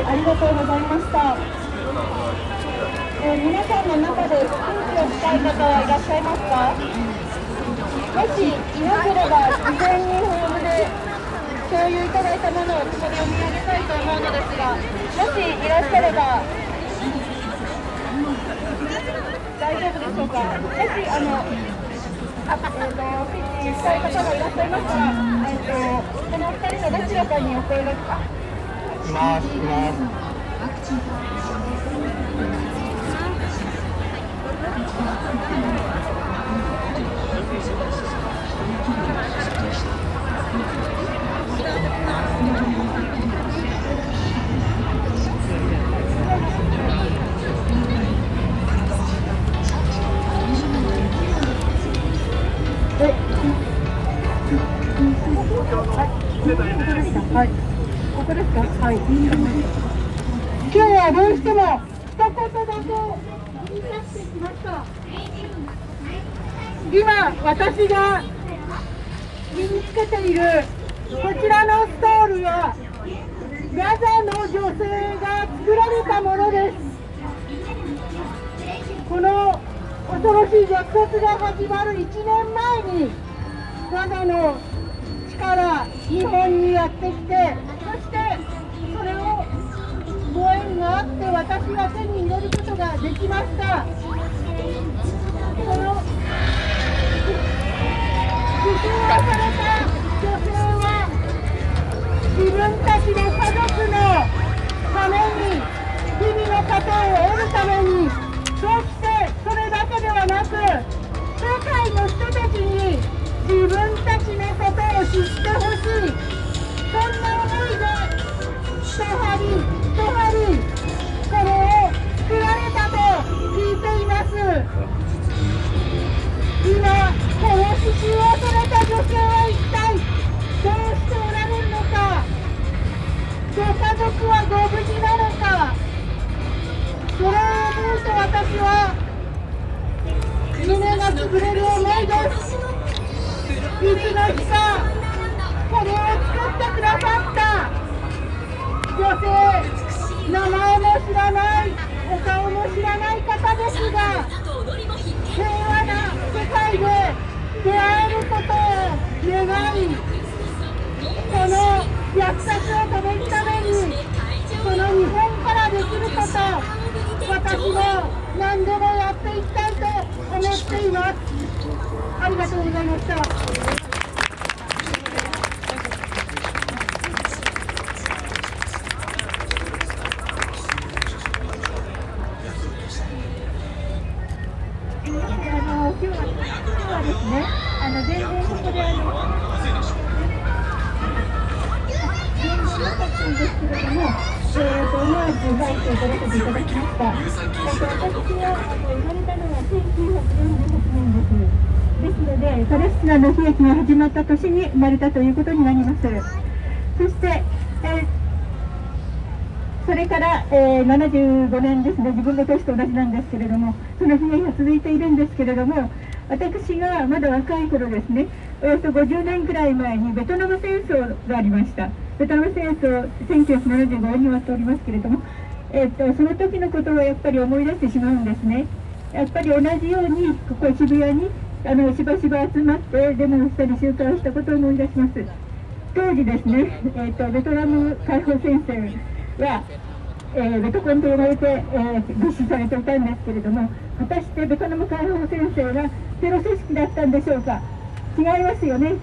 ありがとうございました。皆さんの中でスピーチをしたい方はいらっしゃいますか？もしいなければ事前にホームで共有いただいたものをここで読み上げたいと思うのですが、もしいらっしゃれば大丈夫でしょうか？もしスピーチしたい方がいらっしゃいましたら、この2人のどちらかにお声がいます。はい。ここですか？はい。今日はどうしても一言だけ言い出してきました。今私が身につけているこちらのストールはガザの女性が作られたものです。この恐ろしい虐殺が始まる1年前にガザの地から日本にやってきて、そしてそれをご縁があって私が手に入れることができました。この刺繍をされた女性は自分たちの家族のために、日々の糧を得るために、そしてそれだけではなく世界の人たちに自分たちのことを知ってほしい、そんな思いで一針一針これを作られたと聞いています。今この刺繍をされた女性は一体どうしておられるのか、ご家族はご無事なのか、それを思うと私は胸が潰れる思いです。いつの日かこれを作ってくださった女性、名前も知らない、お顔も知らない方ですが、平和な世界で出会えることを願い、この虐殺を止めるためにこの日本からできること、私も何でもやっていきたいと思っています。ありがとうございました。今日はですね、全然ここでなかったんですけれども、思わず書いていただけていただきました。私は生まれたのは1948年です。ですので、パレスチナの悲劇が始まった年に生まれたということになります。そして、それから、75年ですね、自分の年と同じなんですけれども、その悲劇が続いているんですけれども、私がまだ若い頃ですね、およそ50年くらい前にベトナム戦争がありました。ベトナム戦争、1975年に終わっておりますけれども、その時のことをやっぱり思い出してしまうんですね。やっぱり同じように、ここ渋谷にしばしば集まってデモをしたり集会をしたことを思い出します。当時ですね、ベトナム解放戦線は、ベトコンと呼ばれて、実施されていたんですけれども、果たしてベトナム解放戦線がテロ組織だったんでしょうか。違いますよね。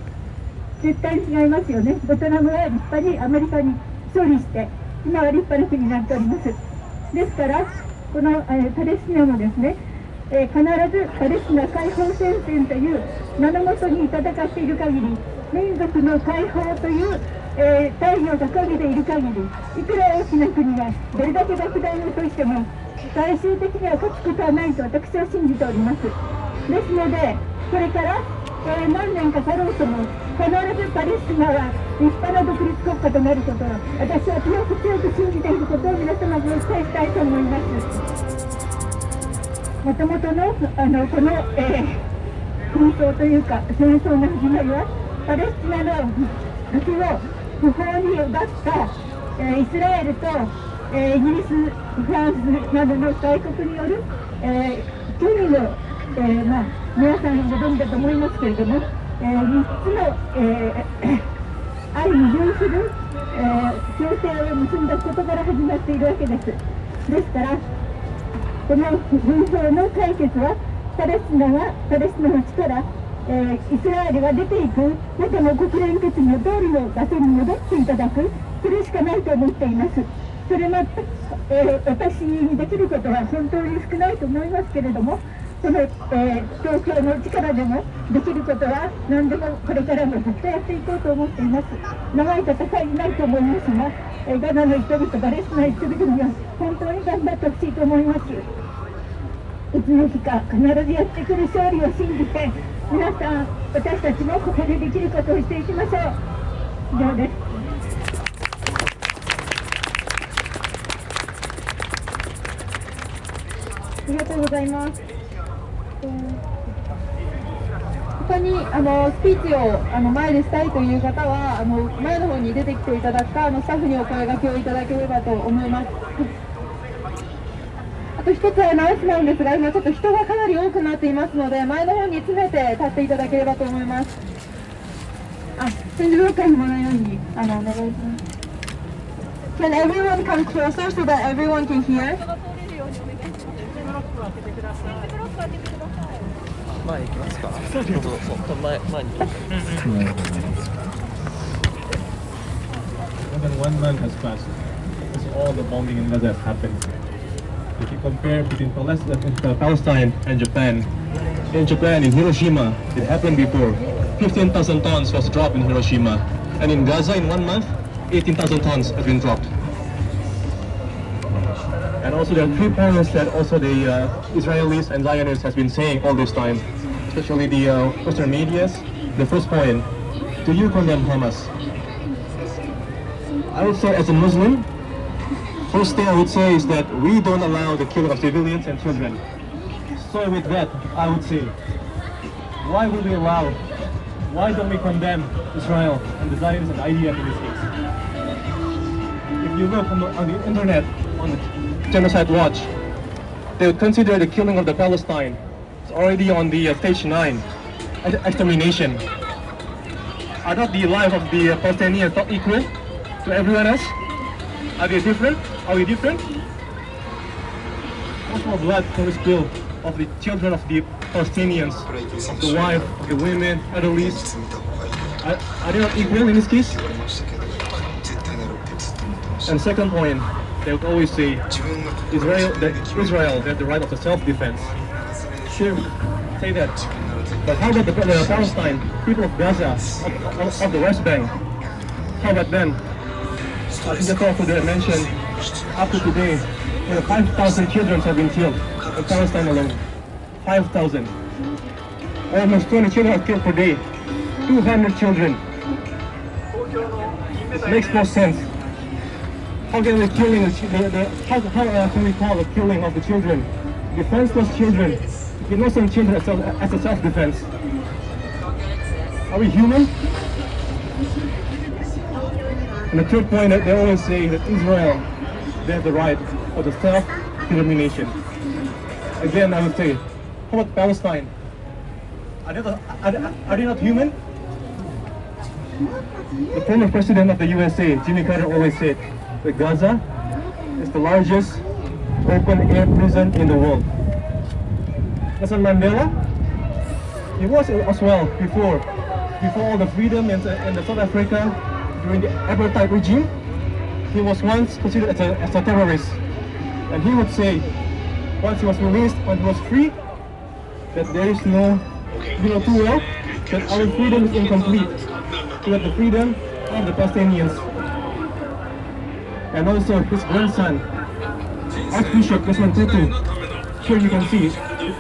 絶対に違いますよね。ベトナムは立派にアメリカに勝利して、今は立派な国になっております。ですから、この、パレスチナもですね、必ずパレスチナ解放戦線という名のもとに戦っている限り、民族の解放という、大義を掲げている限り、いくら大きな国がどれだけ爆弾を落としても、最終的には勝つことはないと私は信じております。ですので、これから、何年か経ろうとも、必ずパレスチナは立派な独立国家となることを、私は強く強く信じていることを皆様にお伝えしたいと思います。もともとの、この、紛争というか、戦争の始まりは、パレスチナの土地を不法に奪った、イスラエルと、イギリス、フランスなどの大国による、国の、皆さんご存知だと思いますけれども、3つの、愛に準する、協定を結んだことから始まっているわけです。ですから、この紛争の解決は、パレスチナの地から、イスラエルが出ていく、元の国連決議の通りの場所に戻っていただく、それしかないと思っています。それも、私にできることは本当に少ないと思いますけれども、その、東京の力でもできることは何でもこれからもずっとやっていこうと思っています。長い戦いになると思いますが、ガザの人々、パレスチナの人々には本当に頑張ってほしいと思います。いつの日か必ずやってくる勝利を信じて、皆さん、私たちもここでできることをしていきましょう。以上です。ありがとうございます。他にスピーチを前でしたいという方は前の方に出てきていただくかスタッフにお声掛けをいただければと思います。あと一つアナウンスなんですが、今ちょっと人がかなり多くなっていますので、前の方に詰めて立っていただければと思います。展示業界にもらうようにお願いします。Can everyone come closer so that everyone can hear? 前行きますか。そう前に。More than 1 month has passed since all the bombing in Gaza has happened. If you compare between Palestine and Japan, in Japan, in Hiroshima, it happened before. 15,000 tons was dropped in Hiroshima, and in Gaza, in 1 month, 18,000 tons have been dropped. And also there are 3 points that also the Israelis and Zionists has been saying all this time, especially the Western medias. The first point, do you condemn Hamas? I would say as a Muslim, first thing I would say is that we don't allow the killing of civilians and children. So with that, I would say, why would we allow, why don't we condemn Israel and the Zionists and IDF in this case? If you look on the internet, on the Genocide Watch, they would consider the killing of the Palestine already on the stage 9, extermination. Are not the lives of the Palestinians not equal to everyone else? Are they different? Are we different? Much more blood can be spilled of the children of the Palestinians, of the wife, of the women, elderlies. Are they not equal in this case? And second point, they would always say Israel has the right of the self-defense. Sure, say that. But how about the Palestine, people of Gaza, of the West Bank? How about them? I think that's also they mentioned up to today, 5,000 children have been killed in Palestine alone. 5,000. Almost 20 children are killed per day. 200 children. It makes no sense. How can we killing how can we call the killing of the children defenseless children, innocent children as a self-defense? Are we human? And the third point, they always say that Israel, they have the right of the self-determination. Again, I would say, how about Palestine? Are they not human? The former president of the USA, Jimmy Carter, always said that Gaza is the largest open-air prison in the world. Nelson Mandela, he was as well before before all the freedom in the South Africa during the apartheid regime, he was once considered as a terrorist. And he would say, once he was released, when he was free, that there is no, you know too well, that our freedom is incomplete. So that the freedom of the Palestinians. And also his grandson, Archbishop Desmond Tutu. Here you can see,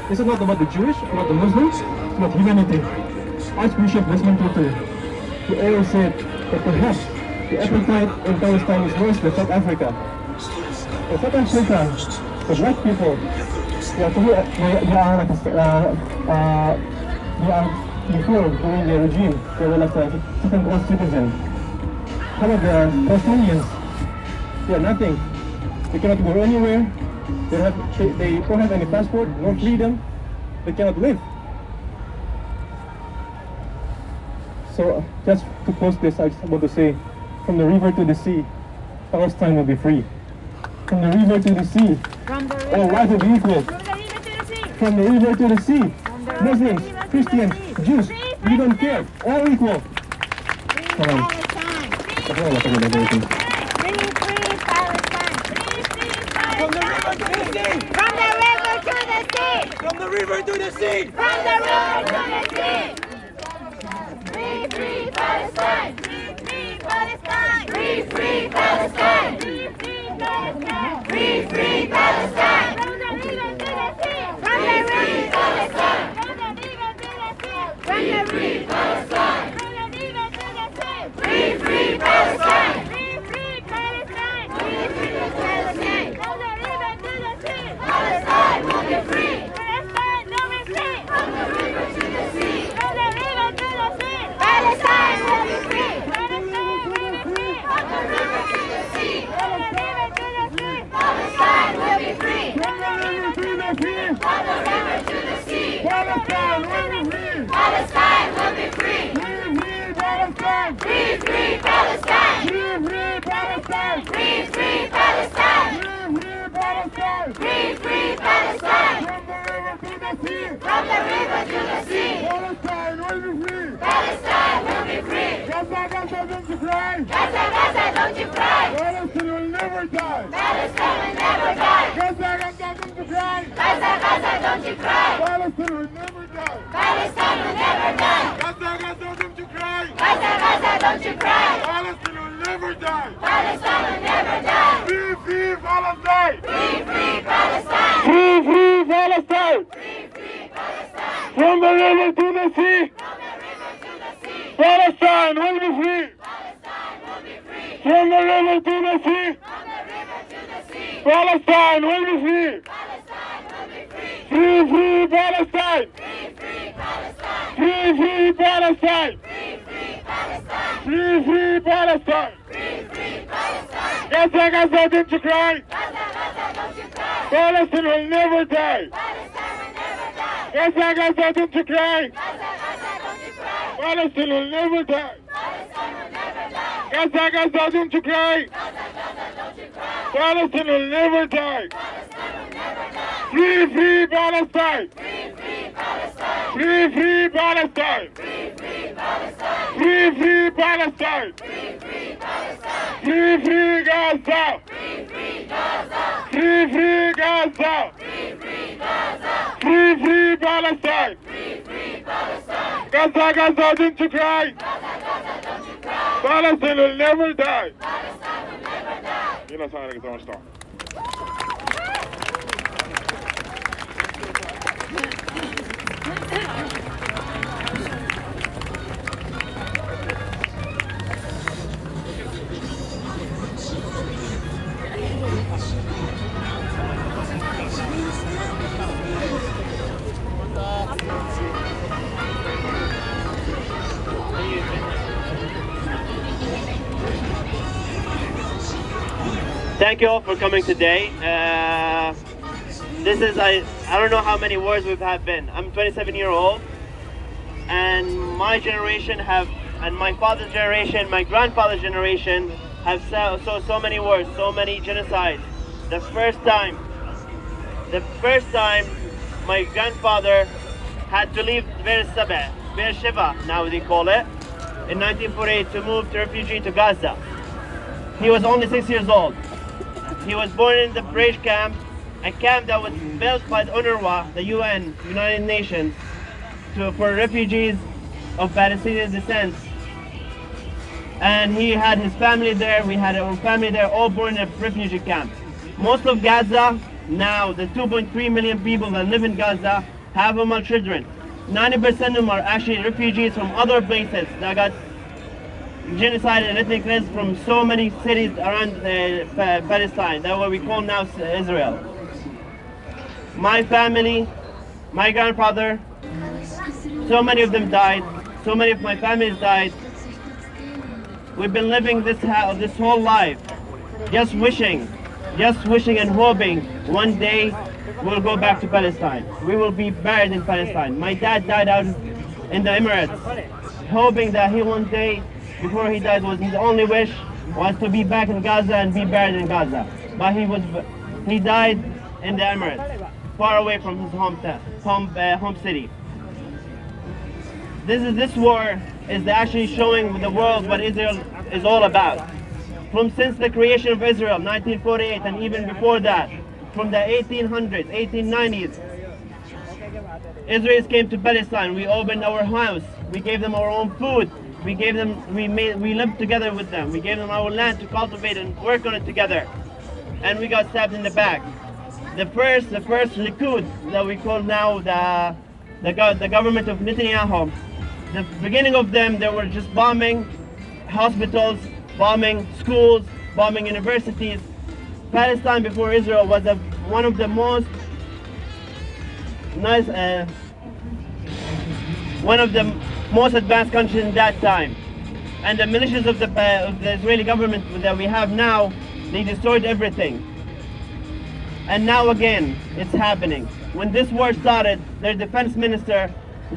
this is not about the Jewish, about the Muslims, it's about humanity. Archbishop Desmond Tutu, he always said that perhaps the apartheid in Palestine is worse than South Africa. In South Africa, the black people, they are before during the regime, they were like a second-class citizen. However, the Palestinians, they are nothing. They cannot go anywhere. They don't have any passport, no freedom. They cannot live. So just to close this, I just want to say, from the river to the sea, Palestine will be free. From the river to the sea, all life will be equal. From the river to the sea, Muslims, Christians, Jews, we don't care, all equal. From the river to the sea! From the river to the sea! Free, free Palestine! Free, free Palestine! Free, free Palestine! Free, free Palestine! Free, free Palestine! From the river to the sea! From the river to the sea! From the river to the sea! From the free Palestine! From the river to the sea! Free, free Palestine! Free, free Palestine! Free, free Palestine! From the river to the sea! Palestine will be free! Palestine will be free! From the river to the sea! From the river to the sea! Palestine will be free! Palestine will be free! From the river to the sea! From the river to the sea! Palestine will be free! From the river to the sea! From the river to the sea! Palestine will be free! Palestine will be free! Free, free Palestine! Free, free Palestine! Free, free Palestine! Free, free Palestine! From the river to the sea! Palestine will be free! Palestine will be free! Gaza, Gaza, don't you cry! Gaza, Gaza, don't you cry! Palestine will never die! Palestine will never die! Gaza, Gaza, don't you cry! Gaza, Gaza, don't you cry! Palestine will never die! Palestine will never die! Gaza, Gaza, don't you cry! Gaza, Gaza, don't you cry! Palestine will never die! Palestine will never die! Free, free Palestine! Free, free Palestine! Free, free Palestine! Free, free Palestine! From the river to the sea, From the river to the sea! Palestine will be free. Palestine will be free! From the river to the sea, From the river to the sea! Palestine will be free. Palestine will be free! Free, free Palestine. Free, free Palestine! Free, free Palestine. Free, free Palestine! Free, free Palestine. Free, free Palestine! Gaza, Gaza, don't you cry. Gaza, Gaza, don't you cry! Palestine will never die. Palestine will never die! Gaza, Gaza, don't you cry. Gaza, Gaza, don't you cry! Palestine will never die. Palestine will never die! Gaza, Gaza, don't you cry. Gaza, Gaza, don't you cry! Palestine will never die. Palestine will never die! Free, free Palestine. Free, free Palestine! Free, free Palestine. Free, free Palestine! Free, free Palestine. Free, free Palestine! Free, free Gaza. Free, free Gaza! Free, free Gaza. Free, free Gaza! Free, free Palestine. Free, free Palestine! Gaza, Gaza, don't you cry. Gaza, Gaza, don't you cry! Palestine will never die. Palestine will never die! 皆さんありがとうございました。Thank you all for coming today. This is, I don't know how many wars we've had been. I'm 27 years old, and my generation and my father's generation, my grandfather's generation have so many wars, so many genocides. The first time my grandfather had to leave Ver Sabah Beersheba, now they call it, in 1948 to move to refugee to Gaza. He was only 6 years old. He was born in the British camp, a camp that was built by the UNRWA, the UN, United Nations, for refugees of Palestinian descent. And he had his family there, we had our family there, all born in a refugee camp. Most of Gaza, now the 2.3 million people that live in Gaza, have all children. 90% of them are actually refugees from other places that got genocide and ethnic cleanse from so many cities around Palestine. That's what we call now Israel. My family, my grandfather, so many of them died. So many of my families died. We've been living this whole life, just wishing and hoping one day we'll go back to Palestine. We will be buried in Palestine. My dad died out in the Emirates, hoping that he one day, before he died, was his only wish was to be back in Gaza and be buried in Gaza. But he died in the Emirates, far away from his home city. This war is actually showing the world what Israel is all about. Since the creation of Israel, 1948, and even before that, from the 1800s, 1890s, Israelis came to Palestine. We opened our house. We gave them our own food. We lived together with them. We gave them our land to cultivate and work on it together. And we got stabbed in the back. The first Likud that we call now the government of Netanyahu, the beginning of them, they were just bombing hospitals, bombing schools, bombing universities. Palestine before Israel was one of the most advanced countries in that time. And the militias of the Israeli government that we have now, they destroyed everything. And now again, it's happening. When this war started, their defense minister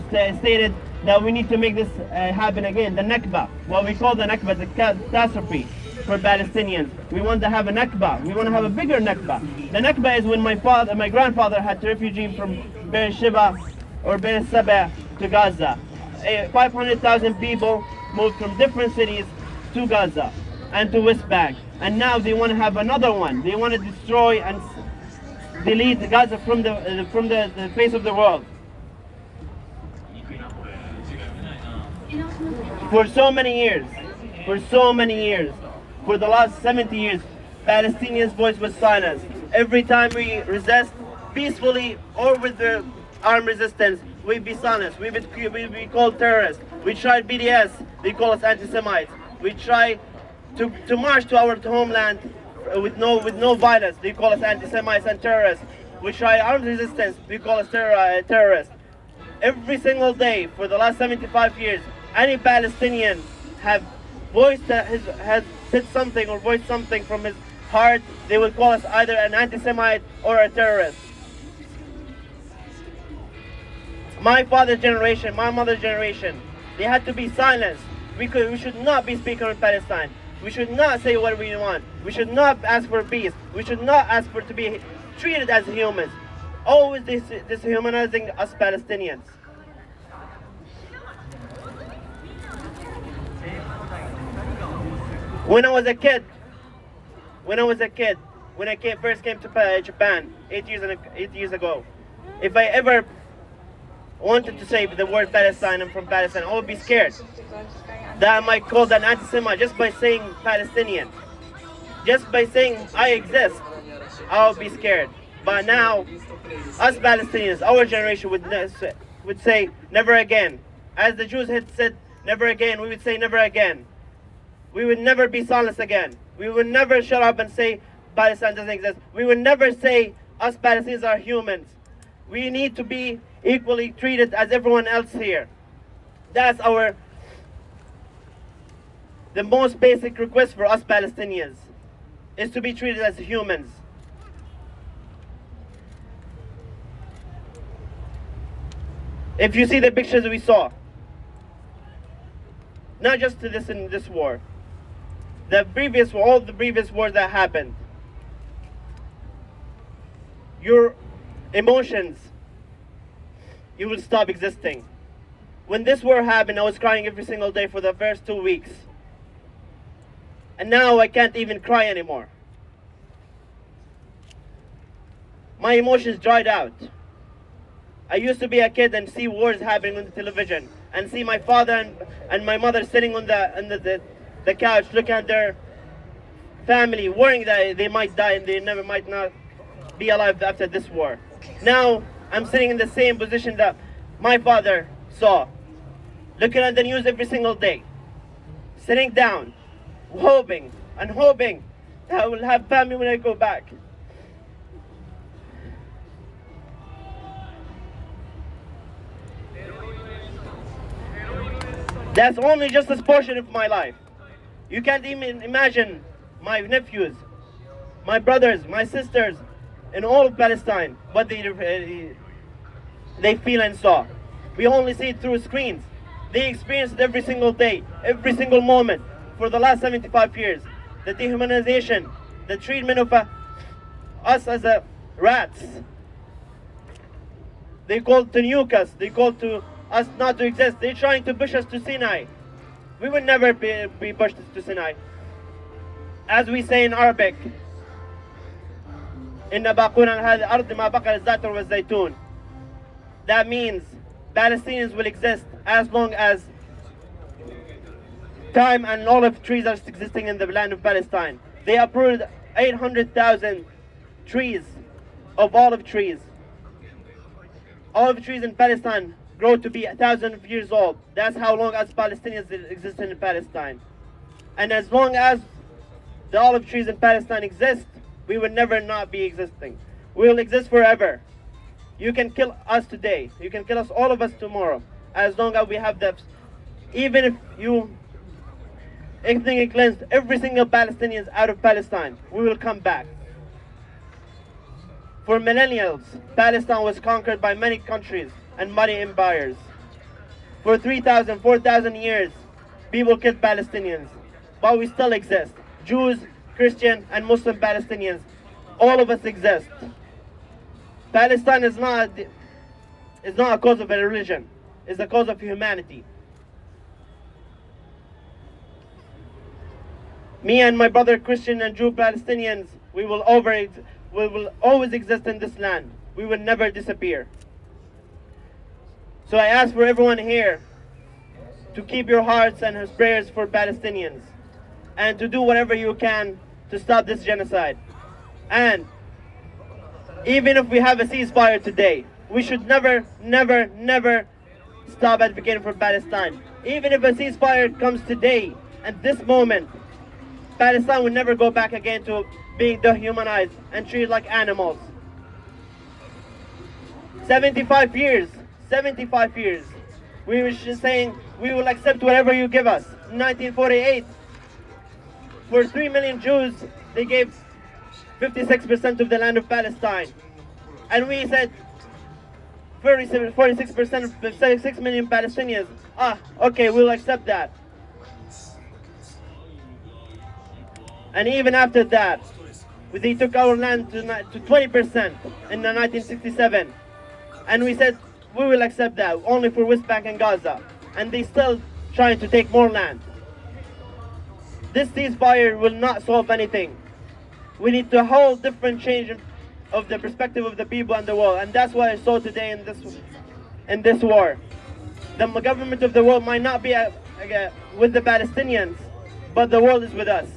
stated that we need to make this happen again. The Nakba, what we call the Nakba, the catastrophe for Palestinians. We want to have a Nakba. We want to have a bigger Nakba. The Nakba is when my grandfather had to refugee from Beersheba or Beersheba to Gaza. 500,000 people moved from different cities to Gaza and to West Bank. And now they want to have another one. They want to destroy and delete Gaza from the face of the world. For so many years, for the last 70 years, Palestinians' voice was silenced. Every time we resist peacefully or with the armed resistance, we be silenced. We be called terrorists. We tried BDS, they call us anti-Semites. We try to march to our homeland with no violence, they call us anti-Semites and terrorists. We try armed resistance, we call us terrorists. Every single day for the last 75 years, any Palestinian has said something or voiced something from his heart, they will call us either an anti-Semite or a terrorist. My father's generation, my mother's generation, they had to be silenced. We should not be speaking on Palestine. We should not say what we want. We should not ask for peace. We should not ask for to be treated as humans. Always dehumanizing us Palestinians. When I was a kid, when I first came to Japan 8 years ago, if I ever wanted to say the word Palestine, I'm from Palestine, I would be scared that I might call that anti-Semite just by saying Palestinian. Just by saying I exist, I would be scared. But now, us Palestinians, our generation would say never again. As the Jews had said never again, we would say never again. We would never be silenced again. We would never shut up and say Palestine doesn't exist. We would never say us Palestinians are humans. We need to be equally treated as everyone else here. That's the most basic request for us Palestinians, is to be treated as humans. If you see the pictures we saw, not just in this war, all the previous wars that happened, your emotions, you will stop existing. When this war happened, I was crying every single day for the first 2 weeks. And now I can't even cry anymore. My emotions dried out. I used to be a kid and see wars happening on the television and see my father and my mother sitting on the couch looking at their family, worrying that they might die and they never might not be alive after this war. Now I'm sitting in the same position that my father saw, looking at the news every single day, sitting down, hoping and hoping that I will have family when I go back. That's only just a portion of my life. You can't even imagine my nephews, my brothers, my sisters, in all of Palestine, what they feel and saw. We only see it through screens. They experience it every single day, every single moment, for the last 75 years. The dehumanization, the treatment of us as rats. They called to nuke us, they called to us not to exist. They're trying to push us to Sinai. We would never be pushed to Sinai. As we say in Arabic, that means Palestinians will exist as long as time and olive trees are existing in the land of Palestine. They uprooted 800,000 trees of olive trees. Olive trees in Palestine grow to be 1,000 years old. That's how long as Palestinians exist in Palestine. And as long as the olive trees in Palestine exist, we will never not be existing. We will exist forever. You can kill us today. You can kill us, all of us, tomorrow. As long as we have that. Even if you ethnically cleansed every single Palestinian out of Palestine, we will come back. For millennials, Palestine was conquered by many countries and many empires. For 3,000, 4,000 years, people killed Palestinians, but we still exist. Jews, Christian, and Muslim Palestinians, all of us exist. Palestine is not a cause of a religion, it's a cause of humanity. Me and my brother Christian and Jew Palestinians, we will always exist in this land. We will never disappear. So I ask for everyone here to keep your hearts and his prayers for Palestinians and to do whatever you can to stop this genocide. And even if we have a ceasefire today, we should never, never, never stop advocating for Palestine. Even if a ceasefire comes today, at this moment, Palestine will never go back again to being dehumanized and treated like animals. 75 years. We were just saying we will accept whatever you give us. In 1948, for 3 million Jews, they gave 56% of the land of Palestine. And we said 46% of 6 million Palestinians. Okay, we'll accept that. And even after that, they took our land to 20% in 1967. And we said, we will accept that, only for West Bank and Gaza. And they still trying to take more land. This ceasefire will not solve anything. We need a whole different change of the perspective of the people and the world. And that's what I saw today in this war. The government of the world might not be with the Palestinians, but the world is with us.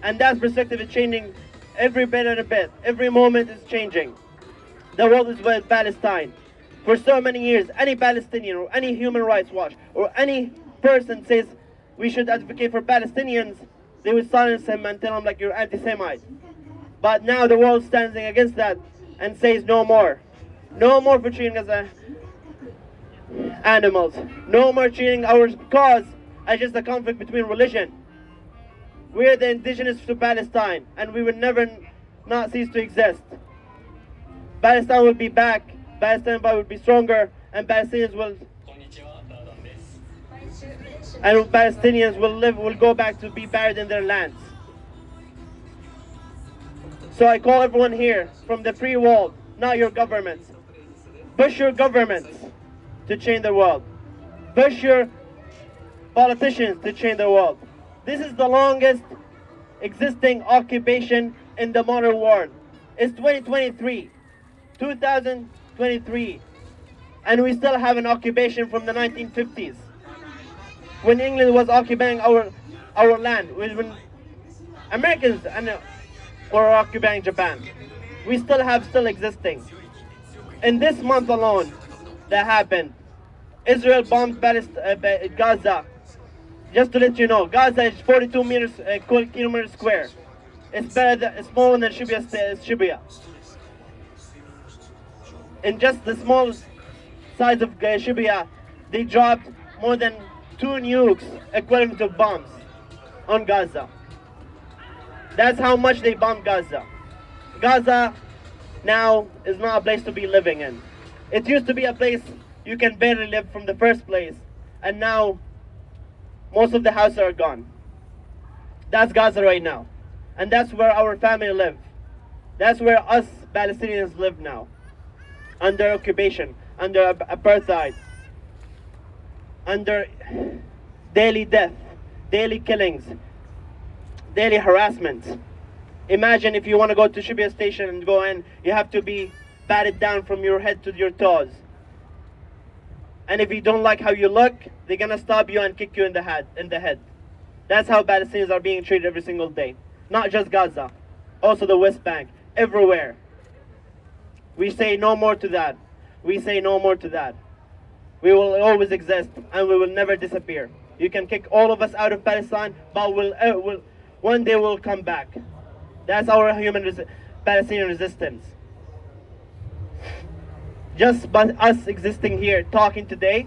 And that perspective is changing every bit and a bit. Every moment is changing. The world is with Palestine. For so many years, any Palestinian or any human rights watch or any person says we should advocate for Palestinians, they would silence him and tell him like you're anti-Semite. But now the world stands against that and says no more. No more for treating us as animals. No more treating our cause as just a conflict between religion. We're the indigenous to Palestine and we will never not cease to exist. Palestine will be back. Palestine will be stronger, and Palestinians will go back to be buried in their lands. So I call everyone here from the free world, not your governments. Push your governments to change the world. virtue politicians to change the world. This is the longest existing occupation in the modern world. It's 2023, and we still have an occupation from the 1950s, when England was occupying our land, when Americans were occupying Japan. We still existing. In this month alone, that happened. Israel bombed Gaza. Just to let you know, Gaza is 42 kilometers square. It's smaller than Shibya. In just the small size of Shibya, they dropped more than 2 nukes equivalent to bombs on Gaza. That's how much they bombed Gaza. Gaza now is not a place to be living in. It used to be a place you can barely live from the first place, and now most of the houses are gone. That's Gaza right now. And that's where our family live. That's where us Palestinians live now. Under occupation, under apartheid, under daily death, daily killings, daily harassment. Imagine if you want to go to Shibya station and go in, you have to be patted down from your head to your toes. And if you don't like how you look, they're gonna stop you and kick you in the head. That's how Palestinians are being treated every single day. Not just Gaza, also the West Bank, everywhere. We say no more to that. We say no more to that. We will always exist and we will never disappear. You can kick all of us out of Palestine, but one day we'll come back. That's our Palestinian resistance. Just by us existing here, talking today,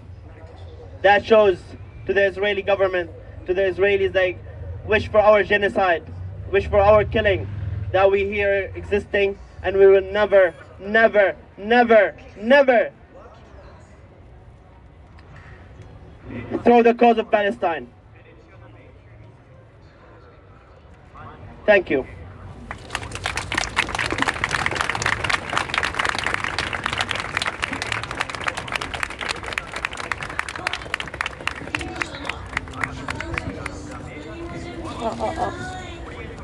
that shows to the Israeli government, to the Israelis, they wish for our genocide, wish for our killing, that we here existing, and we will never, never, never, never throw the cause of Palestine. Thank you.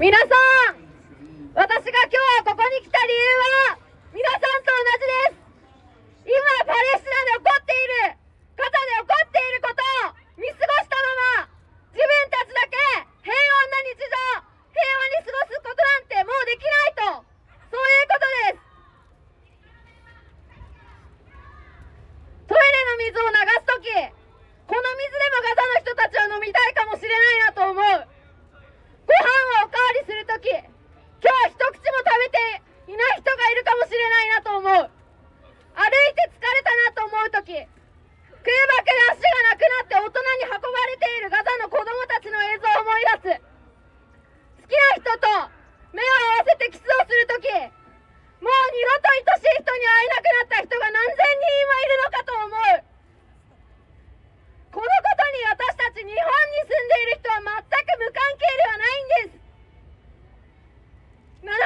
皆さん、私が今日ここに来た理由は皆さんと同じです。今パレスチナで起こっている、ガザで起こっていることを見過ごしたまま、自分たちだけ平穏な日常、平和に過ごすことなんてもうできないと、そういうことです。トイレの水を流すとき、この水でもガザの人たちは飲みたいかもしれないなと思う。ご飯をおかわりするとき、今日一口も食べていない人がいるかもしれないなと思う。歩いて疲れたなと思うとき、空爆で足がなくなって大人に運ばれているガザの子供たちの映像を思い出す。好きな人と目を合わせてキスをするとき、もう二度と愛しい人に会えなくなった人が何千人もいるのかと思う。このことに私たち日本に住んでいる人は全く無関係ではないんです。75年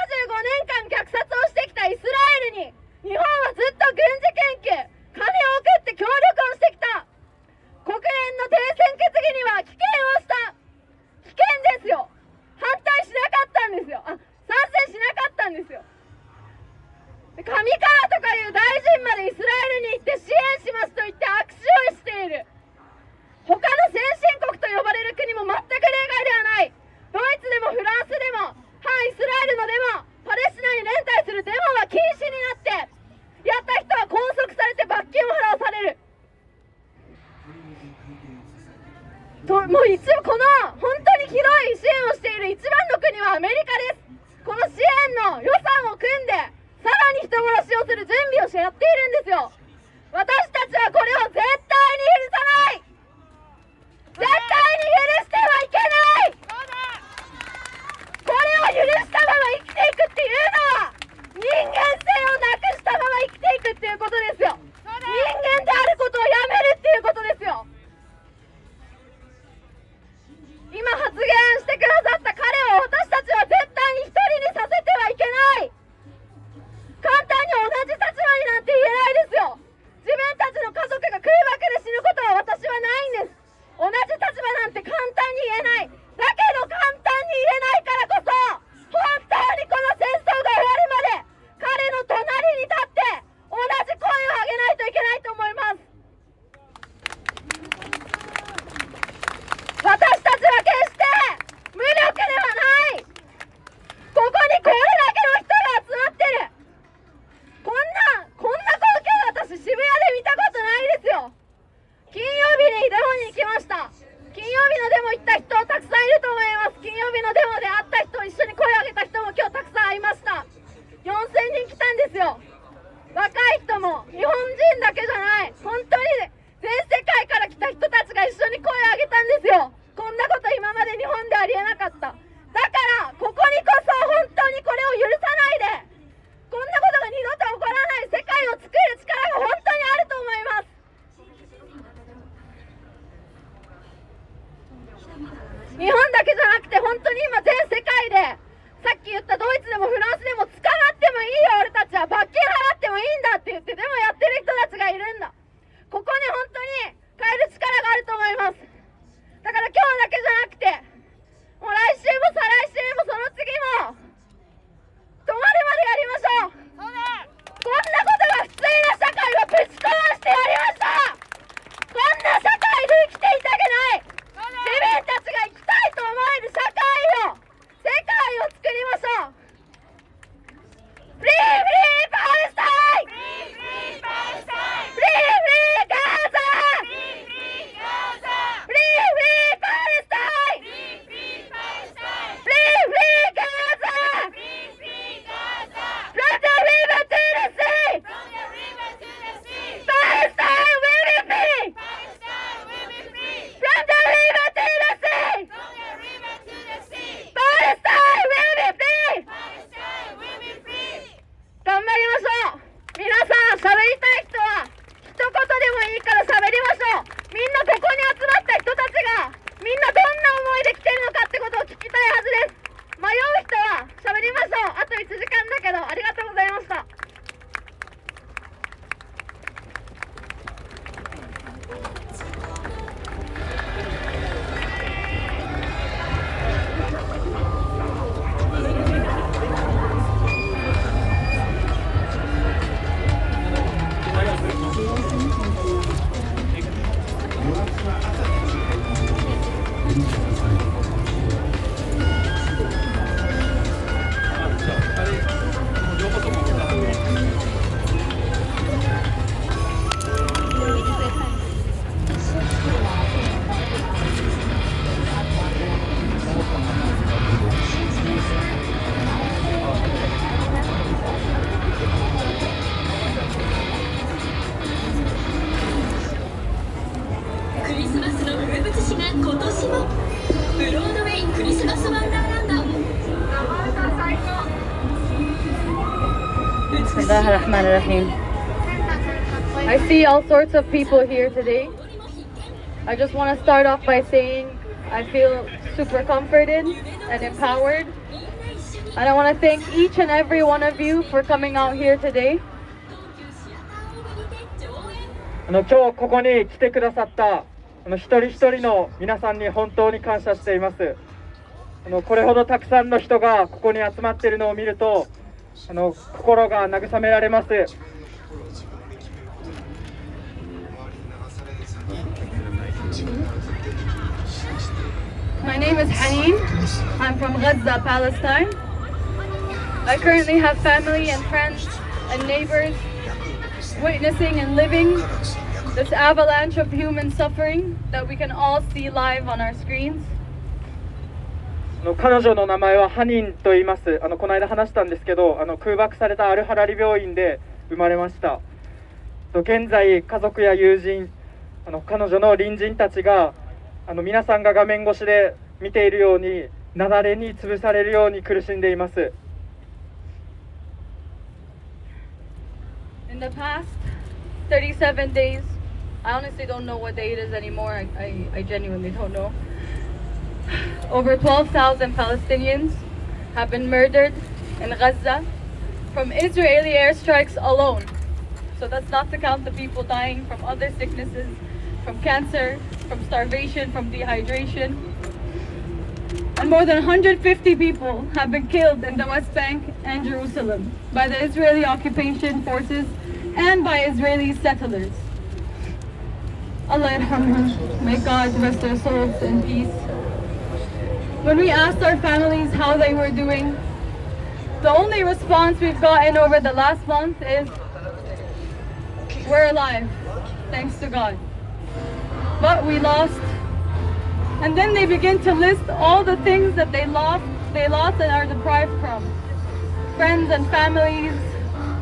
間虐殺をしてきたイスラエルに日本はずっと軍事研究、金を送って協力をしてきた。国連の停戦決議には棄権をした。棄権ですよ。反対しなかったんですよ。賛成しなかったんですよ。で、上川とかいう大臣までイスラエルに行って支援しますと言って握手をしている。他の先進国と呼ばれる国も全く例外ではない。ドイツでもフランスでも反イスラエルのデモ、パレスチナに連帯するデモは禁止になって、やった人は拘束されて罰金を払わされる。もう一応この本当にひどい支援をしている一番の国はアメリカです。この支援の予算を組んで、さらに人殺しをする準備をしてやっているんですよ。私たちはこれを絶対に許さない。絶対に許してはいけない。これを許したまま生きていくっていうのは人間性をなくしたまま生きていくっていうことですよ。人間であることをやめるっていうことですよ。今発言してくださった彼を私たちは絶対に一人にさせてはいけない。簡単に同じ立場になんて言えないですよ。自分たちの家族が空爆で死ぬことは日本だけじゃなくて本当に今全世界で、さっき言ったドイツでもフランスでも捕まってもいいよ、俺たちは罰金払ってもいいんだって言って、でもやってる人たちがいるんだ。ここに本当に変える力があると思います。だから今日だけじゃなくて、もう来週も再来週もその次も止まるまでやりましょう。こんなことが普通な社会をぶち壊してやりました。こんな社会で生きていたくない、自分たちが生きたいと思える社会を、世界を作りましょう。フリーフリーパレスタイン、フリーフリーパレスタイン、フリーフリーガザ、フリーフリーガザ、フリーフリーパレスタイン、フリーフリーパレスタイン、フリーフリーガザ、フリーフリーガザ、from the river to the sea, from the river to the sea, Palestine will be free, Palestine will be free, from the river to the sea, from the river to the sea, Palestine will be free, Palestine will be free. 頑張りましょう。皆さん喋りたい人は一言でもいいから喋りましょう。みんなここに集まった人たちがみんなどんな思いで来てるのかってことを聞きたいはずです。迷う人は喋りましょう。あと1時間だけどありがとうございました。クリスマスの風物詩が今年もブロードウェイクリスマスワンダーランド。I see all sorts of people here today. I just want to start off by saying I feel super comforted and empowered. And I want to thank each and every one of you for coming out here today. 今日ここに来てくださった一人一人の皆さんに本当に感謝しています。これほどたくさんの人がここに集まっているのを見ると心が慰められます。My name is Haneen. I'm from Gaza, Palestine. I currently have family and friends and neighbors witnessing and living this avalanche of human suffering that we can all see live on our screens. 彼女の名前はハニンと言います。この間話したんですけど空爆されたアルハラリ病院で生まれました。現在家族や友人彼女の隣人たちが皆さんが画面越しで見ているように雪崩に潰されるように苦しんでいます。In the past 37 days, I honestly don't know what day it is anymore. I genuinely don't know. Over 12,000 Palestinians have been murdered in Gaza from Israeli airstrikes alone. So that's not to count the people dying from other sicknesses, from cancer, from starvation, from dehydration. And more than 150 people have been killed in the West Bank and Jerusalem by the Israeli occupation forces and by Israeli settlers. Allah yarhamhum. May God rest their souls in peace. When we asked our families how they were doing, the only response we've gotten over the last month is, we're alive, thanks to God. But we lost. And then they begin to list all the things that they lost and are deprived from. Friends and families,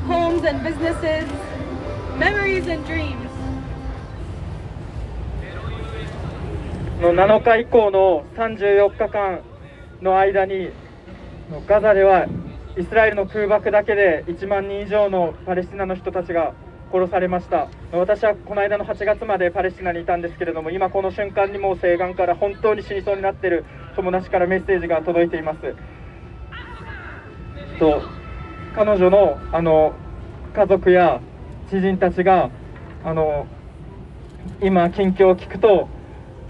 homes and businesses, memories and dreams. 7日以降の34日間の間にガザではイスラエルの空爆だけで1万人以上のパレスチナの人たちが殺されました。私はこの間の8月までパレスチナにいたんですけれども、今この瞬間にもう西岸から本当に死にそうになっている友達からメッセージが届いています。彼女の家族や知人たちが今近況を聞くと、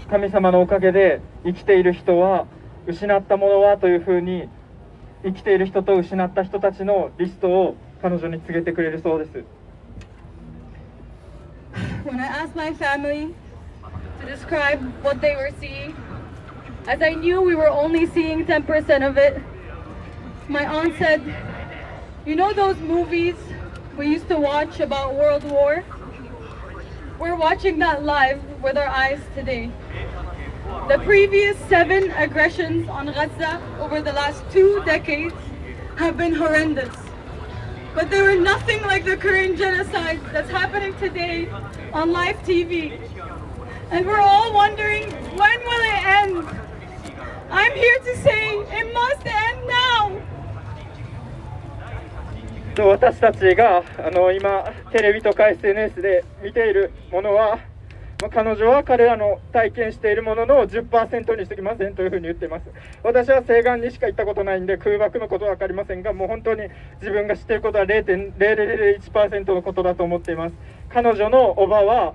神様のおかげで生きている人は失ったものはというふうに、生きている人と失った人たちのリストを彼女に告げてくれるそうです。When I asked my family to describe what they were seeing, as I knew we were only seeing 10% of it, my aunt said, "You know those movies we used to watch about World War? We're watching that live with our eyes today. The previous 7 aggressions on Gaza over the last 2 decades have been horrendous. But they were nothing like the current genocide that's happening today on live TV. And we're all wondering, when will it end? I'm here to say it must end now!" 私たちが今テレビとか SNS で見ているものは、彼女は彼らの体験しているものの 10% に過ぎませんというふうに言っています。私は西岸にしか行ったことないんで空爆のことは分かりませんが、もう本当に自分が知っていることは 0.0001% のことだと思っています。彼女のおばは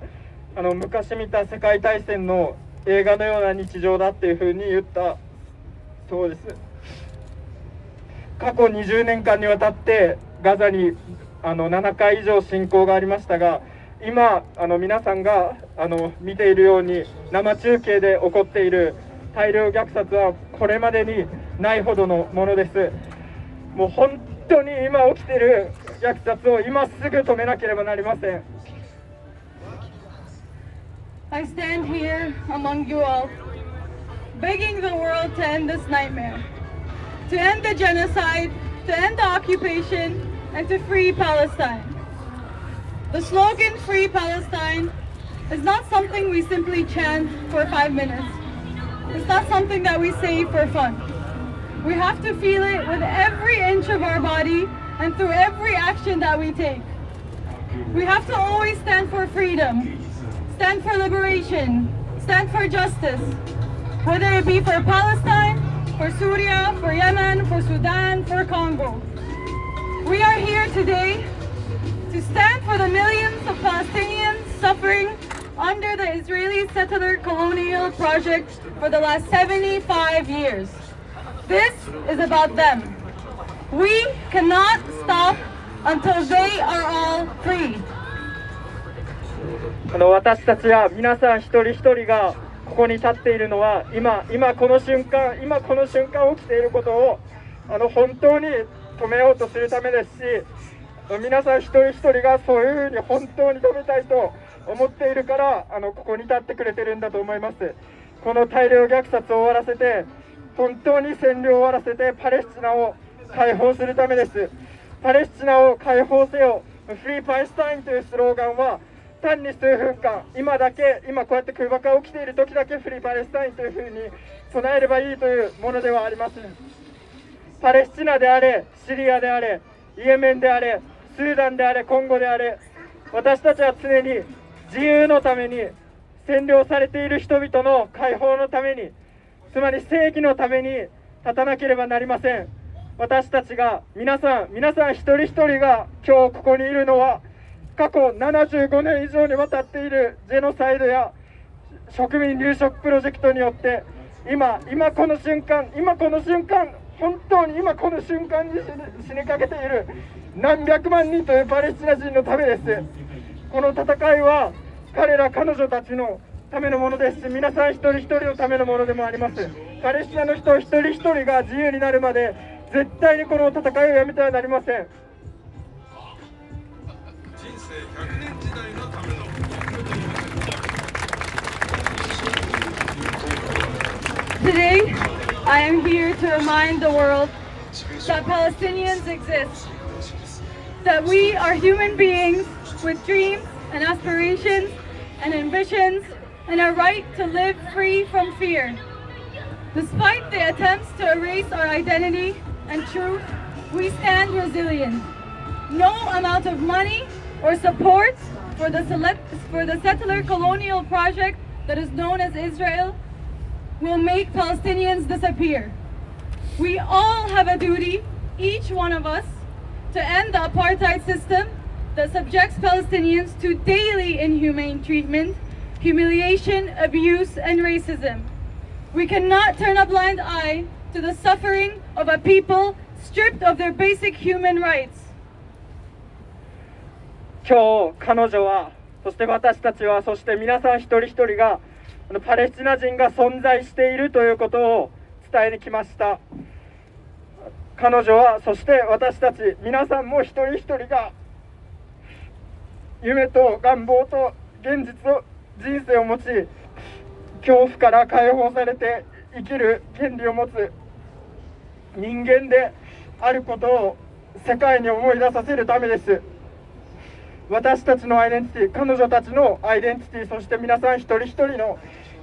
昔見た世界大戦の映画のような日常だっていうふうに言ったそうです。過去20年間にわたってガザに7回以上侵攻がありましたが、今皆さんが見ているように生中継で起こっている大量虐殺はこれまでにないほどのものです。もう本当に今起きている虐殺を今すぐ止めなければなりません。 I stand here among you all, begging the world to end this nightmare, to end the genocide, to end the occupation, and to free Palestine. The slogan "Free Palestine" is not something we simply chant for 5 minutes. It's not something that we say for fun. We have to feel it with every inch of our body and through every action that we take. We have to always stand for freedom, stand for liberation, stand for justice, whether it be for Palestine, for Syria, for Yemen, for Sudan, for Congo. We are here today to stand for the millions of Palestinians suffering under the Israeli settler colonial project for the last 75 years. This is about them. We cannot stop until they are all free. 私たちは皆さん一人一人がここに立っているのは今この瞬間起きていることを本当に止めようとするためですし、皆さん一人一人がそういうふうに本当に止めたいと思っているからここに立ってくれてるんだと思います。この大量虐殺を終わらせて、本当に占領を終わらせてパレスチナを解放するためです。パレスチナを解放せよ、フリーパレスタインというスローガンは単に数分間、今こうやって空爆が起きている時だけフリーパレスタインというふうに唱えればいいというものではありません。パレスチナであれ、シリアであれ、イエメンであれ、スーダンであれ、コンゴであれ、私たちは常に自由のために、占領されている人々の解放のために、つまり正義のために立たなければなりません。私たちが皆さん一人一人が今日ここにいるのは、過去75年以上にわたっているジェノサイドや植民入植プロジェクトによって今この瞬間本当に今この瞬間に死にかけている何百万人というパレスチナ人のためです。この戦いは彼女たちのためのものですし、皆さん一人一人のためのものでもあります。パレスチナの人一人一人が自由になるまで絶対にこの戦いをやめてはなりません。Today, I am here to remind the world that Palestinians exist, that we are human beings with dreams and aspirations and ambitions and a right to live free from fear. Despite the attempts to erase our identity and truth, we stand resilient. No amount of money, or support for the settler colonial project that is known as Israel will make Palestinians disappear. We all have a duty, each one of us, to end the apartheid system that subjects Palestinians to daily inhumane treatment, humiliation, abuse, and racism. We cannot turn a blind eye to the suffering of a people stripped of their basic human rights. 今日彼女は、そして私たちは、そして皆さん一人一人がパレスチナ人が存在しているということを伝えに来ました。彼女は、そして私たち皆さんも一人一人が夢と願望と現実を人生を持ち、恐怖から解放されて生きる権利を持つ人間であることを世界に思い出させるためです。私たちのアイデンティティ、彼女たちのアイデンティティ、そして皆さん一人一人の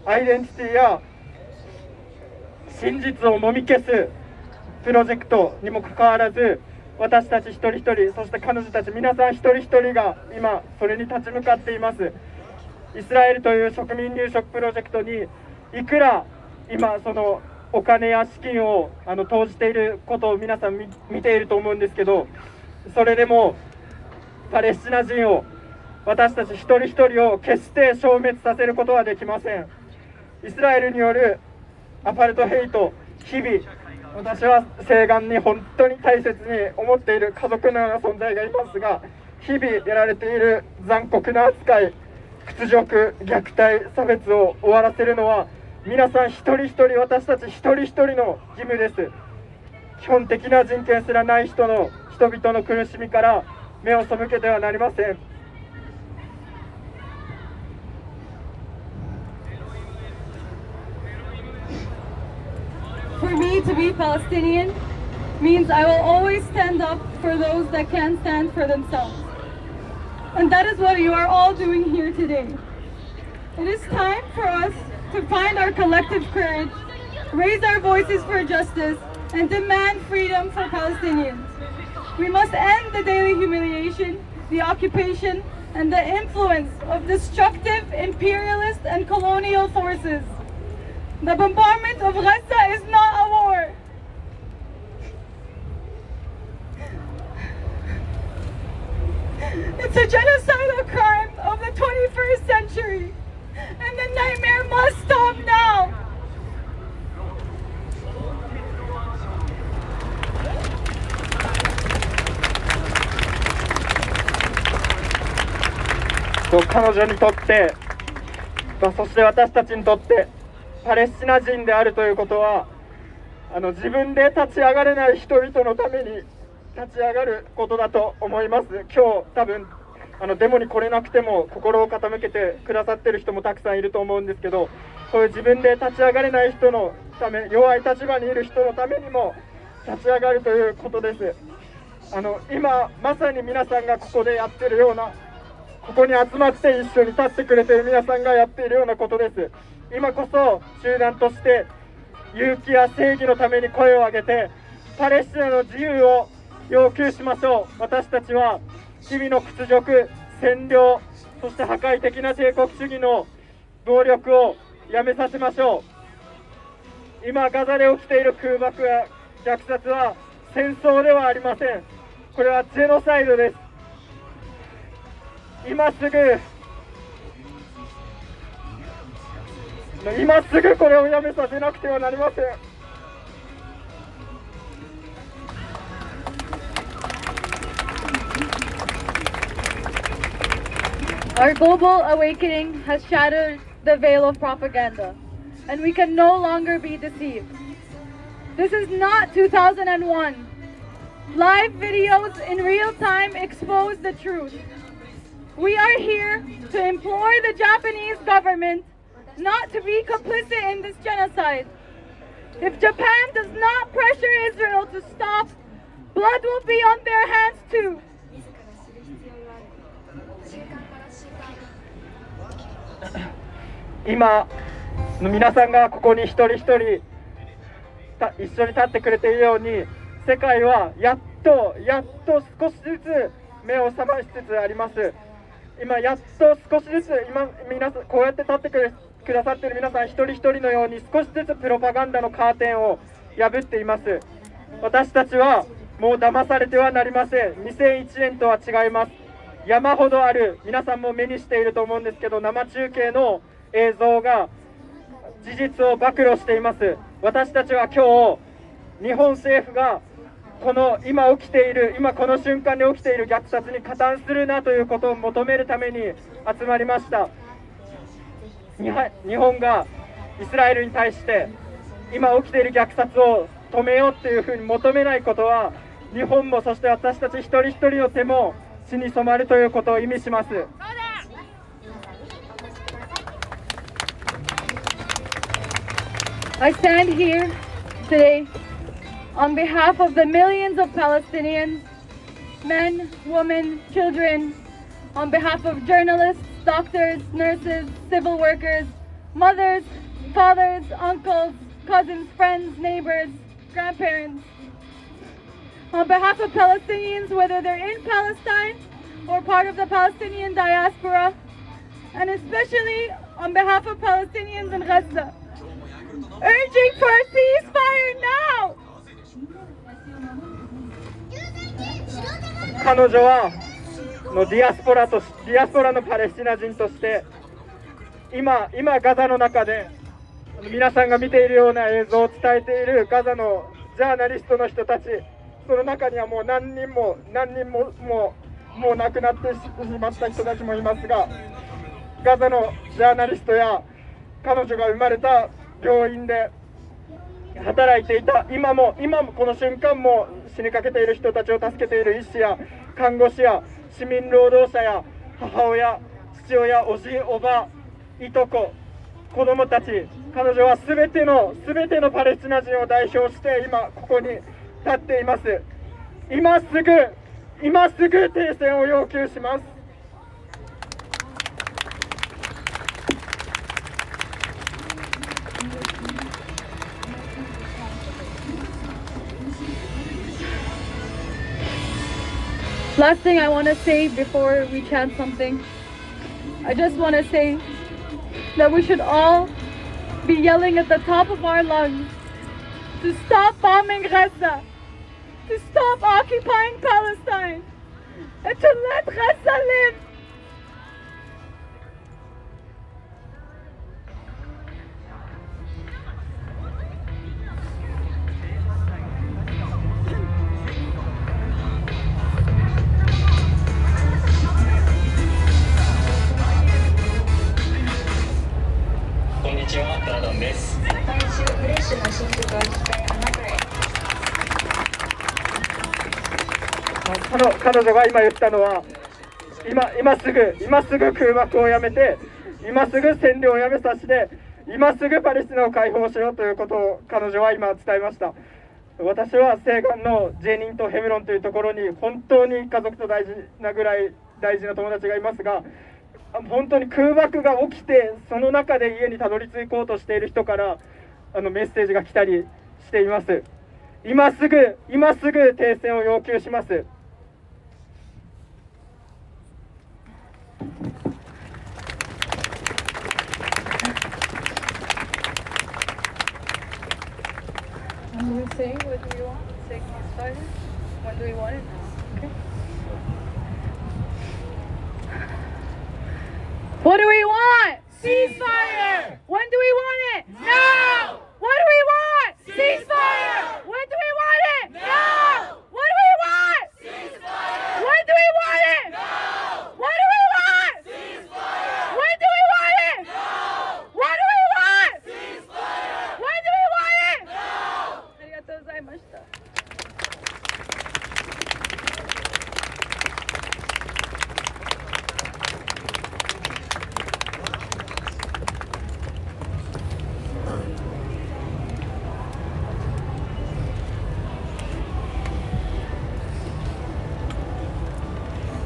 アイデンティティや真実をもみ消すプロジェクトにもかかわらず、私たち一人一人、そして彼女たち皆さん一人一人が今それに立ち向かっています。イスラエルという植民入植プロジェクトにいくら今そのお金や資金を投じていることを皆さん見ていると思うんですけど、それでもパレスチナ人を、私たち一人一人を決して消滅させることはできません。イスラエルによるアパルトヘイト、日々私は西岸に本当に大切に思っている家族のような存在がいますが、日々やられている残酷な扱い、屈辱、虐待、差別を終わらせるのは皆さん一人一人、私たち一人一人の義務です。基本的な人権すらない人々の苦しみから目を背けてはなりません。For me to be Palestinian means I will always stand up for those that can't stand for themselves. And that is what you are all doing here today. It is time for us to find our collective courage, raise our voices for justice, and demand freedom for Palestinians. We must end the daily humiliation, the occupation, and the influence of destructive imperialist and colonial forces. The bombardment of Gaza is not a war. It's a genocidal crime of the 21st century, and the nightmare must stop now. 彼女にとって、そして私たちにとってパレスチナ人であるということは、自分で立ち上がれない人々のために立ち上がることだと思います。今日多分デモに来れなくても心を傾けてくださっている人もたくさんいると思うんですけど、そういう自分で立ち上がれない人のため、弱い立場にいる人のためにも立ち上がるということです。今まさに皆さんがここでやっているような、ここに集まって一緒に立ってくれている皆さんがやっているようなことです。今こそ集団として勇気や正義のために声を上げてパレスチナの自由を要求しましょう。私たちは日々の屈辱、占領、そして破壊的な帝国主義の暴力をやめさせましょう。今ガザで起きている空爆や虐殺は戦争ではありません。これはジェノサイドです。今すぐこれをやめさせなくてはなりません。Our global awakening has shattered the veil of propaganda, and we can no longer be deceived. This is not 2001. Live videos in real time expose the truth. We are here to implore the Japanese government not to be complicit in this genocide. If Japan does not pressure Israel to stop, blood will be on their hands too. 今皆さんがここに一人一人一緒に立ってくれているように、世界はやっと少しずつ目を覚ましつつあります。今やっと少しずつ、皆さんこうやって立ってくださっている皆さん一人一人のように少しずつプロパガンダのカーテンを破っています。私たちはもう騙されてはなりません。2001年とは違います。山ほどある、皆さんも目にしていると思うんですけど、生中継の映像が事実を暴露しています。私たちは今日、日本政府がこの今この瞬間に起きている虐殺に加担するなということを求めるために集まりました。日本がイスラエルに対して今起きている虐殺を止めようっていうふうに求めないことは、日本もそして私たち一人一人の手も血に染まるということを意味します。I stand here today on behalf of the millions of Palestinians, men, women, children, on behalf of journalists, doctors, nurses, civil workers, mothers, fathers, uncles, cousins, friends, neighbors, grandparents. On behalf of Palestinians, whether they're in Palestine or part of the Palestinian diaspora, and especially on behalf of Palestinians in Gaza, urging for a ceasefire now! 彼女はディアスポラのパレスチナ人として今ガザの中で皆さんが見ているような映像を伝えているガザのジャーナリストの人たち、その中にはもう何人ももう亡くなってしまった人たちもいますが、ガザのジャーナリストや彼女が生まれた病院で働いていた、今もこの瞬間も死にかけている人たちを助けている医師や看護師や市民労働者や母親、父親、おじい、おば、いとこ、子供たち、彼女は全てのパレスチナ人を代表して今ここに立っています。今すぐ停戦を要求します。Last thing I want to say before we chant something, I just want to say that we should all be yelling at the top of our lungs to stop bombing Gaza, to stop occupying Palestine, and to let Gaza live. Konnichiwa, 彼女が今言ったのは今すぐ空爆をやめて、今すぐ占領をやめさせて、今すぐパレスチナを解放しようということを彼女は今伝えました。私は西岸のジェニンとヘブロンというところに本当に家族と大事なぐらい大事な友達がいますが、本当に空爆が起きてその中で家にたどり着こうとしている人からメッセージが来たりしています。今すぐ停戦を要求します。What do we want? Ceasefire! When do we want it? Now! What do we want? Ceasefire! When do we want it? Now! What do we want? Ceasefire! When do we want it? Now! What do we want? Ceasefire! When do we want it? Now! What do we want? Ceasefire! When do we want it? Now! ありがとうございました。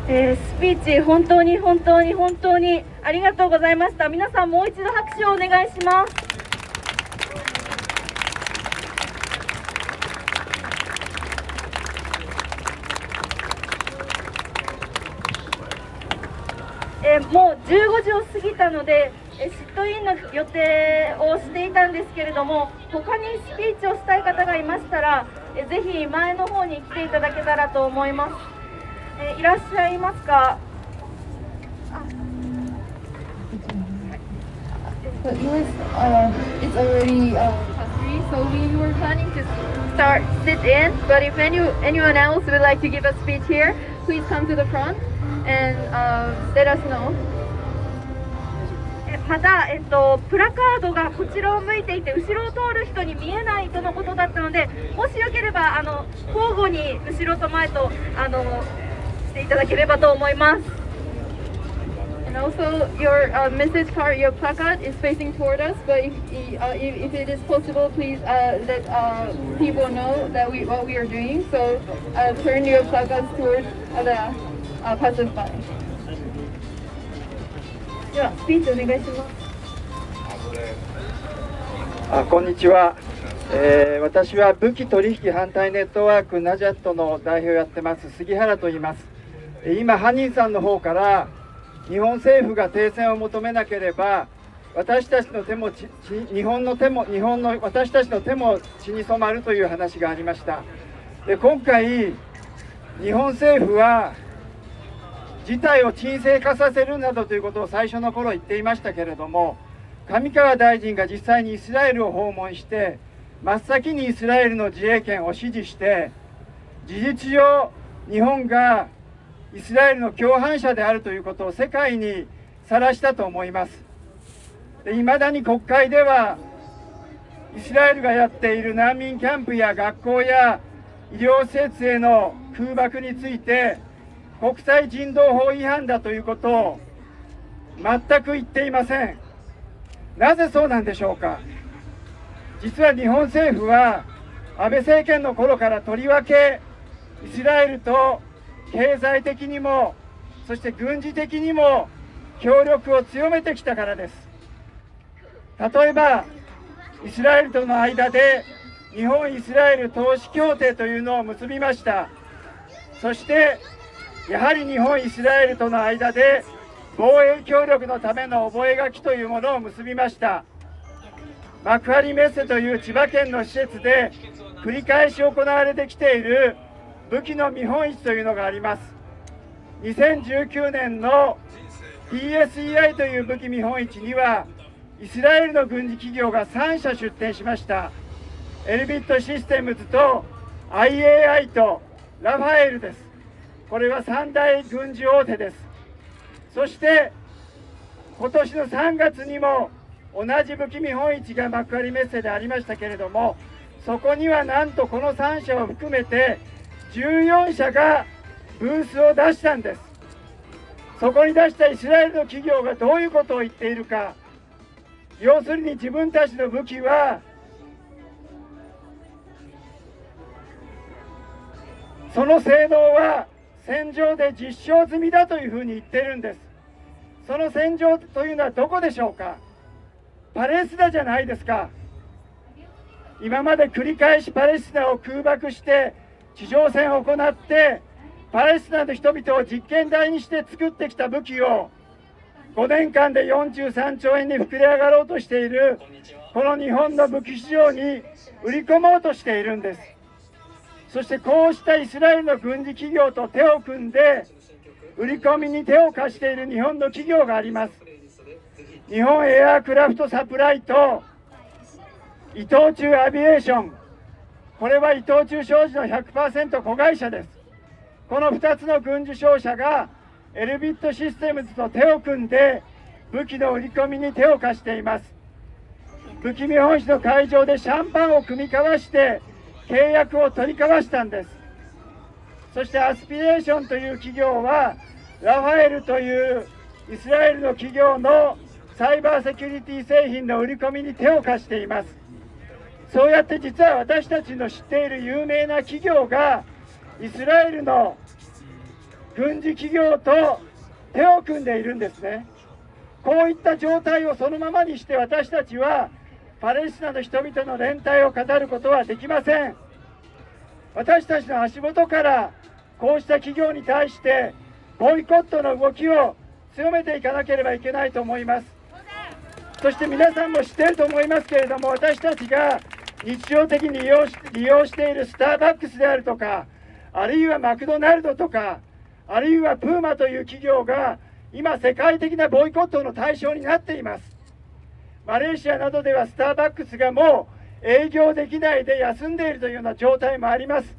スピーチ本当にありがとうございました。皆さんもう一度拍手をお願いします。過ぎたのでシットインの予定をしていたんですけれども、他にスピーチをしたい方がいましたらぜひ前の方に来ていただけたらと思います。いらっしゃいますか。But it's already past 3, so we were planning to sit in. But if anyone else would like to give a speech here, please come to the front and let us know. また、プラカードがこちらを向いていて後ろを通る人に見えないとのことだったので、もしよければ交互に後ろと前としていただければと思います。And also, your message card, your placard is facing toward us. But if it is possible, please let people know that what we are doing. So turn your placards toward the passers-by. ではスピーチお願いします。こんにちは。私は武器取引反対ネットワークナジャットの代表をやってます杉原と言います。今ハニーさんの方から日本政府が停戦を求めなければ私たちの手も私たちの手も血に染まるという話がありました。で、今回日本政府は事態を沈静化させるなどということを最初の頃言っていましたけれども、上川大臣が実際にイスラエルを訪問して真っ先にイスラエルの自衛権を支持して事実上日本がイスラエルの共犯者であるということを世界にさらしたと思います。いまだに国会ではイスラエルがやっている難民キャンプや学校や医療施設への空爆について国際人道法違反だということを全く言っていません。なぜそうなんでしょうか。実は日本政府は安倍政権の頃からとりわけイスラエルと経済的にもそして軍事的にも協力を強めてきたからです。例えばイスラエルとの間で日本イスラエル投資協定というのを結びました。そしてやはり日本イスラエルとの間で防衛協力のための覚書というものを結びました。幕張メッセという千葉県の施設で繰り返し行われてきている武器の見本市というのがあります。2019年の TSEI という武器見本市にはイスラエルの軍事企業が3社出展しました。エルビットシステムズと IAI とラファエルです。これは3大軍事大手です。そして今年の3月にも同じ武器見本市が幕張メッセでありましたけれども、そこにはなんとこの3社を含めて14社がブースを出したんです。そこに出したイスラエルの企業がどういうことを言っているか。要するに自分たちの武器はその性能は戦場で実証済みだというふうに言ってるんです。その戦場というのはどこでしょうか。パレスチナじゃないですか。今まで繰り返しパレスチナを空爆して地上戦を行ってパレスチナの人々を実験台にして作ってきた武器を5年間で43兆円に膨れ上がろうとしているこの日本の武器市場に売り込もうとしているんです。そしてこうしたイスラエルの軍事企業と手を組んで売り込みに手を貸している日本の企業があります。日本エアークラフトサプライと伊藤忠アビエーション、これは伊藤忠商事の 100% 子会社です。この2つの軍需商社がエルビットシステムズと手を組んで武器の売り込みに手を貸しています。武器見本市の会場でシャンパンを組み交わして契約を取り交わしたんです。そしてアスピレーションという企業はラファエルというイスラエルの企業のサイバーセキュリティ製品の売り込みに手を貸しています。そうやって実は私たちの知っている有名な企業がイスラエルの軍事企業と手を組んでいるんですね。こういった状態をそのままにして私たちはパレスチナの人々の連帯を語ることはできません。私たちの足元からこうした企業に対してボイコットの動きを強めていかなければいけないと思います。そして皆さんも知っていると思いますけれども、私たちが日常的に利用しているスターバックスであるとか、あるいはマクドナルドとか、あるいはプーマという企業が今世界的なボイコットの対象になっています。マレーシアなどではスターバックスがもう営業できないで休んでいるというような状態もあります。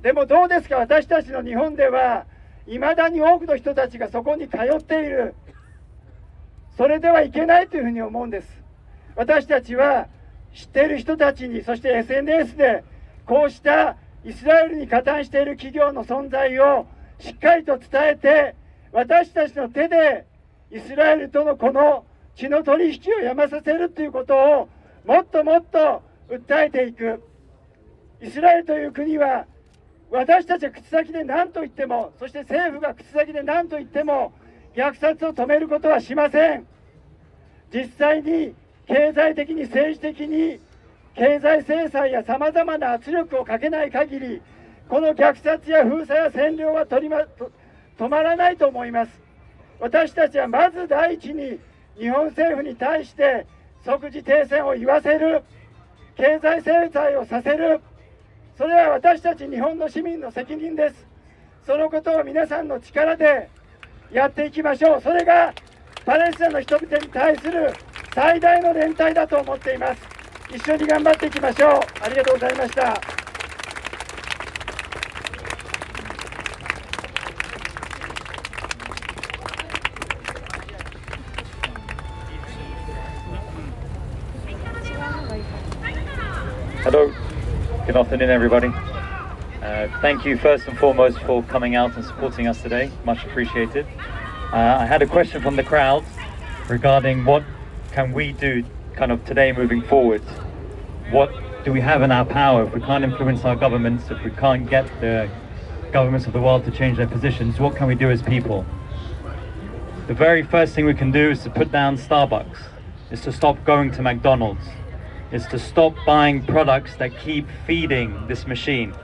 でもどうですか、私たちの日本ではいまだに多くの人たちがそこに通っている。それではいけないというふうに思うんです。私たちは知っている人たちに、そして SNS でこうしたイスラエルに加担している企業の存在をしっかりと伝えて、私たちの手でイスラエルとのこの血の取引をやまさせるということをもっともっと訴えていく。イスラエルという国は私たちが口先で何と言っても、そして政府が口先で何と言っても虐殺を止めることはしません。実際に経済的に政治的に経済制裁やさまざまな圧力をかけない限り、この虐殺や封鎖や占領は止まらないと思います。私たちはまず第一に日本政府に対して即時停戦を言わせる、経済制裁をさせる、それは私たち日本の市民の責任です。そのことを皆さんの力でやっていきましょう。それがパレスチナの人々に対する最大の連帯だと思っています。一緒に頑張っていきましょう。ありがとうございました。Hello, good afternoon everybody. Thank you first and foremost for coming out and supporting us today, much appreciated. I had a question from the crowd regarding what can we do kind of today moving forward. What do we have in our power if we can't influence our governments, if we can't get the governments of the world to change their positions, what can we do as people? The very first thing we can do is to put down Starbucks, is to stop going to McDonald's, is to stop buying products that keep feeding this machine.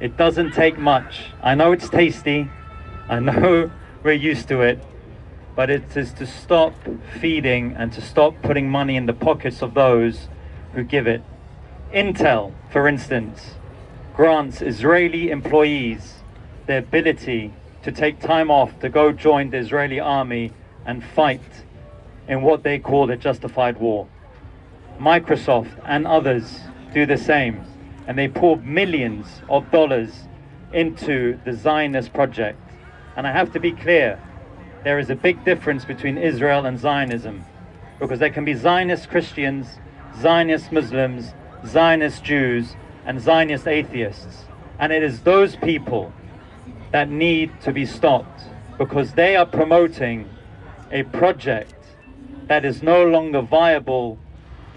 It doesn't take much. I know it's tasty, I know we're used to it, but it is to stop feeding and to stop putting money in the pockets of those who give it. Intel, for instance, grants Israeli employees the ability to take time off to go join the Israeli army and fight in what they call a justified war. Microsoft and others do the same, and they pour millions of dollars into the Zionist project. And I have to be clear, there is a big difference between Israel and Zionism, because there can be Zionist Christians, Zionist Muslims, Zionist Jews, and Zionist atheists. And it is those people that need to be stopped, because they are promoting a project that is no longer viable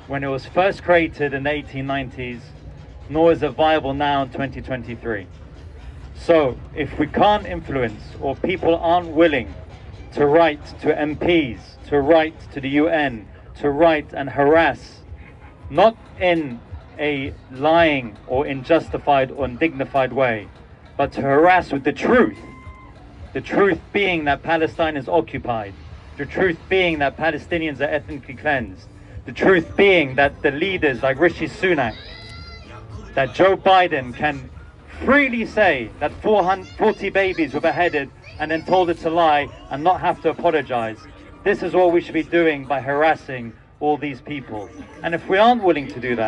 when it was first created in the 1890s, nor is it viable now in 2023. So if we can't influence, or people aren't willing to write to MPs, to write to the UN, to write and harass, not in a lying or unjustified or undignified way, but to harass with the truth being that Palestine is occupied, the truth being that Palestinians are ethnically cleansed, the truth being that the leaders like Rishi Sunak, that Joe Biden can freely say that 40 babies were beheaded and then told it to lie and not have to apologize. This is what we should be doing by harassing all these people. And if we aren't willing to do that,